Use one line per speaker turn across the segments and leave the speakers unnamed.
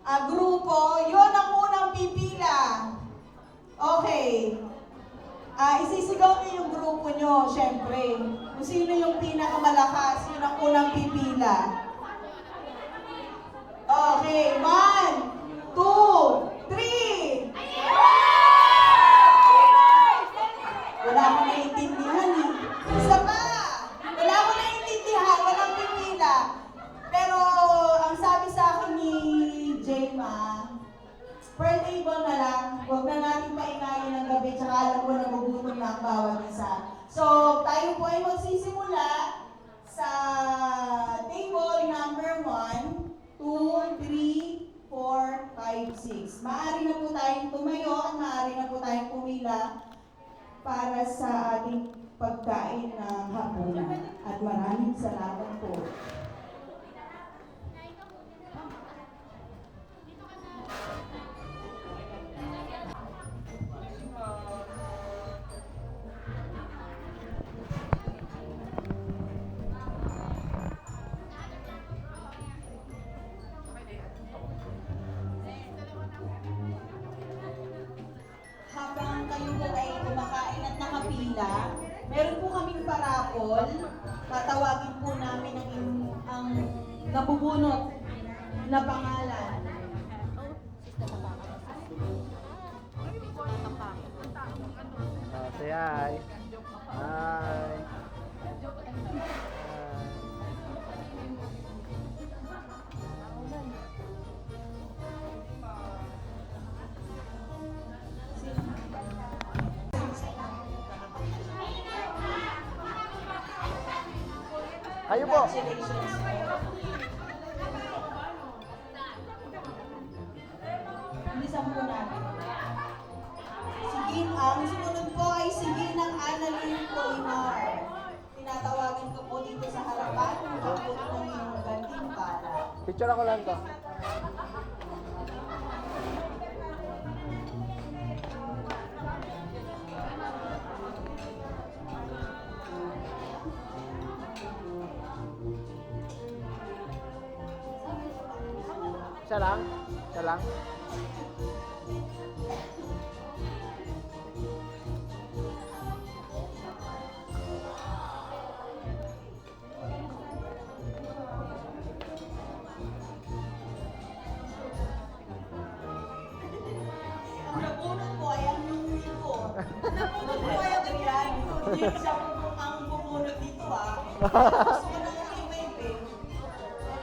grupo, yun ang unang pipila. Okay. Isisigaw niyo yung grupo nyo, syempre. Kung sino yung pinakamalakas, yun ang unang pipila. Okay, 1, 2, 3. Wala akong naiintindihan eh. Isa pa! Wala akong naiintindihan, walang pipila. Pero ang sabi sa akin ni Jayma, per table na lang, huwag na natin paingayin ng gabi, tsaka alam ko na magutom na ang bawat isa. So, tayo po ay magsisimula sa table number 1, 2, 3, 4, 5, 6. Maaari na po tayong tumayo at maaari na po tayong pumila para sa ating pagkain ng hapunan. At maraming salamat po. Habang kayo po ay kumakain at nakapila, meron po kaming parapol. Tatawagin po namin ang nabubunot na pangalan.
Say hi. Hi. Kayo po.
Congratulations po. Bilisan po natin. Sige, ang sumunod po ay sige ng Annalyn Colinar. Tinatawagan ko po dito sa harapan ng kapot ng iyong gantimpala.
Picture ako lang to. Isa lang? Isa lang?
Ang nabunot po ay ang nungwi ko. Ang nabunot po ay ang Adriano. Hindi siya ang bumunot dito ah. Gusto ko nang i-wave eh.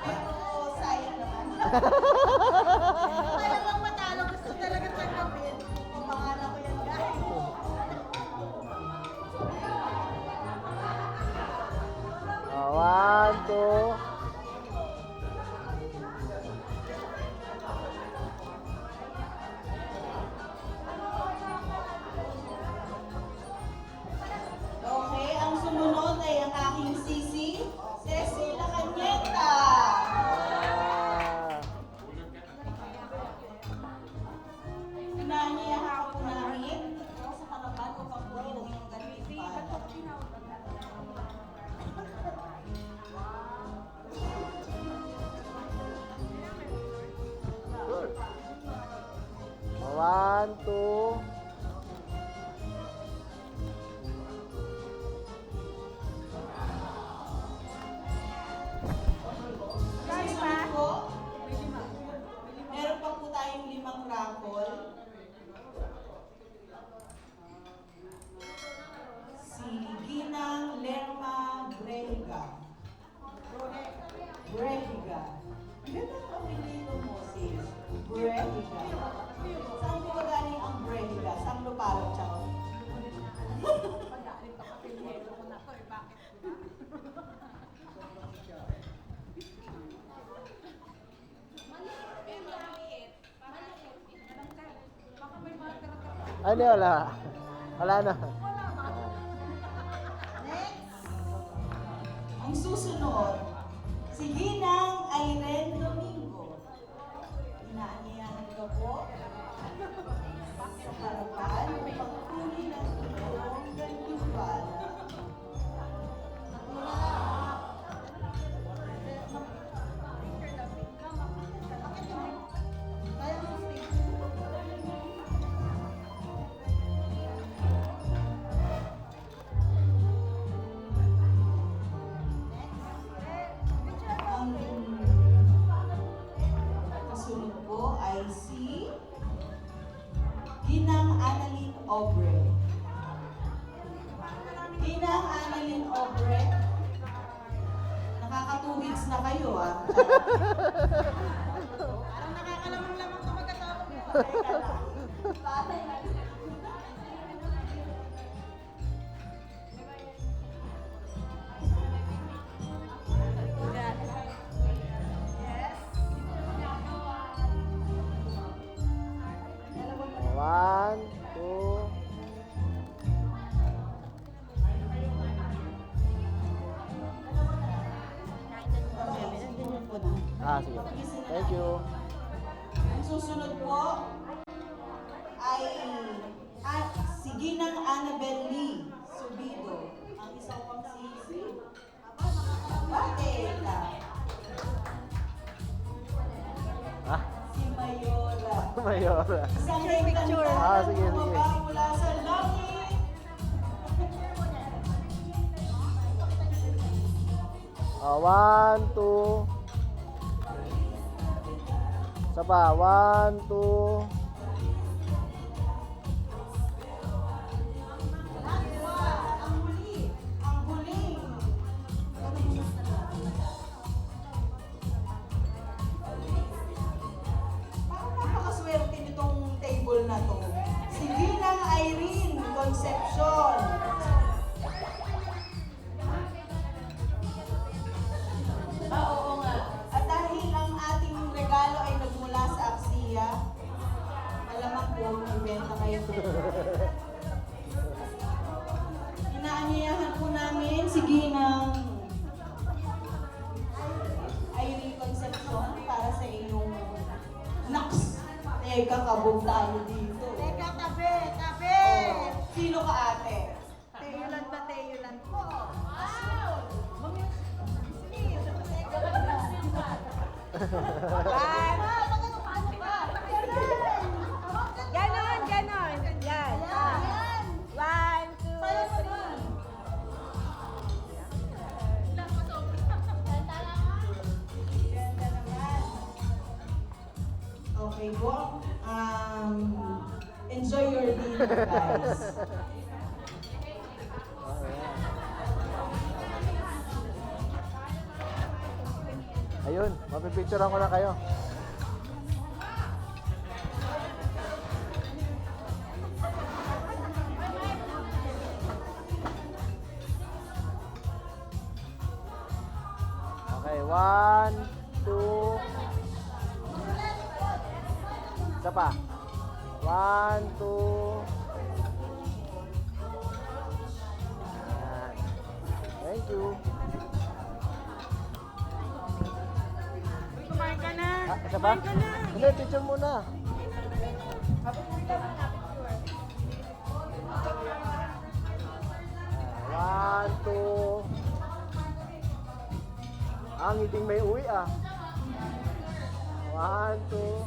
Pero sayang naman. Kaya lang matalo, gusto talaga tanggapin. Pangalan ko yan guys.
One, two.
Okay, ang sumunod ay ang aking sisi, Cecilia Cañeta. Pinaniya ako punahin sa harapan upang punin ang iyong gantimpala.
Good. One, two.
Susunod po, meron pa po tayong 5 raffle. Si Ginang Lerma Brehiga. Brehiga. Ganda ang apelido mo, sis. Brehiga. Saan po ba galing ang Brehiga? Saan lupalot siya?
Ano, wala. Wala na.
Next. Ang susunod, si Ginang Irene Domingo. Inaanyayahan ka po sa harapan upang kunin ang iyong gantimpala. Obre. Ginang Annalyn Obre. Nakaka 2 weeks na kayo ah. Parang nakakalamang-lamang sa magkatawa mo. Teka lang. Patay na.
One, two. Sige. Thank you.
Ang susunod po ay si Ginang Annabel Lee Subido. Ang isang pang si Batela.
Ah,
Si Mayora.
Mayora.
Isang picture.
Sige.
Mula sa langit.
One, two. Isa pa. One, two.
Ang huli. Ang huling. Parang napakaswerte nitong table na to. Si Ginang Irene Concepcion. Oo nga. At dahil ang ating regalo ay nagmula sa Axia, malamang po ibenta kayo po. Inaanyayahan po namin si Ginang Irene Concepcion para sa iyong naks. Teka, kabog tayo dito.
Teka, tabi, tabi!
Oh, sino ka ate?
Teyulan ba, teyulan po? Ganon, ganon. Yan. One, two, three.
Okay po. Enjoy your dinner, guys.
Ayun, mapipicturean ko na kayo. Okay, one, two. Isa pa. One, two. Ayan. Thank you.
Kumain ka na.
Isa pa? Hindi, picture muna. One, two. Ang ngiting may uwi ah. One, two.